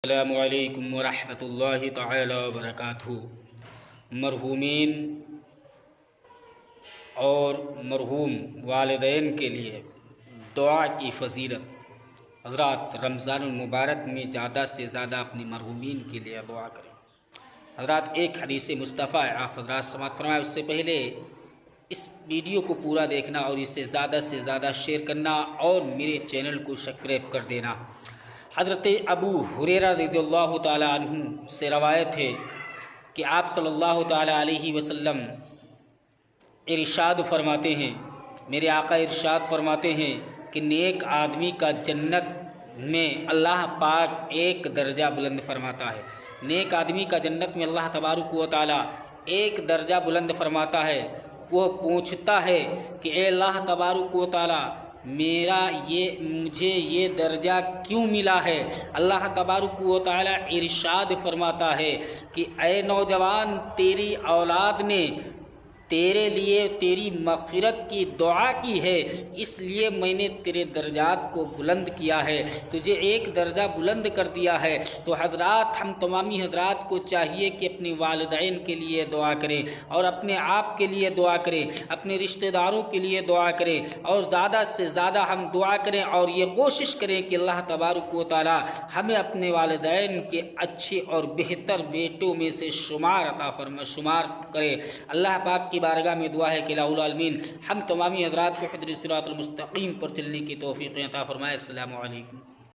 السلام علیکم ورحمۃ اللہ تعالی وبرکاتہ۔ مرحومین اور مرحوم والدین کے لیے دعا کی فضیلت۔ حضرات، رمضان المبارک میں زیادہ سے زیادہ اپنی مرحومین کے لیے دعا کریں۔ حضرات، ایک حدیث مصطفیٰ آپ حضرات سماعت فرمائے، اس سے پہلے اس ویڈیو کو پورا دیکھنا اور اسے زیادہ سے زیادہ شیئر کرنا اور میرے چینل کو سبسکرائب کر دینا۔ حضرت ابو ہریرہ رضی اللہ تعالیٰ عنہ سے روایت ہے کہ آپ صلی اللہ تعالیٰ علیہ وسلم ارشاد فرماتے ہیں، میرے آقا ارشاد فرماتے ہیں کہ نیک آدمی کا جنت میں اللہ پاک ایک درجہ بلند فرماتا ہے۔ نیک آدمی کا جنت میں اللہ تبارک و تعالیٰ ایک درجہ بلند فرماتا ہے۔ وہ پوچھتا ہے کہ اے اللہ تبارک و تعالیٰ، مجھے یہ درجہ کیوں ملا ہے؟ اللہ تبارک و تعالیٰ ارشاد فرماتا ہے کہ اے نوجوان، تیری اولاد نے تیرے لیے تیری مغفرت کی دعا کی ہے، اس لیے میں نے تیرے درجات کو بلند کیا ہے، تجھے ایک درجہ بلند کر دیا ہے۔ تو حضرات، ہم تمامی حضرات کو چاہیے کہ اپنے والدین کے لیے دعا کریں اور اپنے آپ کے لیے دعا کریں، اپنے رشتہ داروں کے لیے دعا کریں، اور زیادہ سے زیادہ ہم دعا کریں اور یہ کوشش کریں کہ اللہ تبارک و تعالی ہمیں اپنے والدین کے اچھے اور بہتر بیٹوں میں سے شمار کرے۔ اللہ پاک کی بارگاہ میں دعا ہے کہ الہ العالمین ہم تمامی حضرات کو حضرت صراط المستقیم پر چلنے کی توفیق عطا فرمائے۔ السلام علیکم۔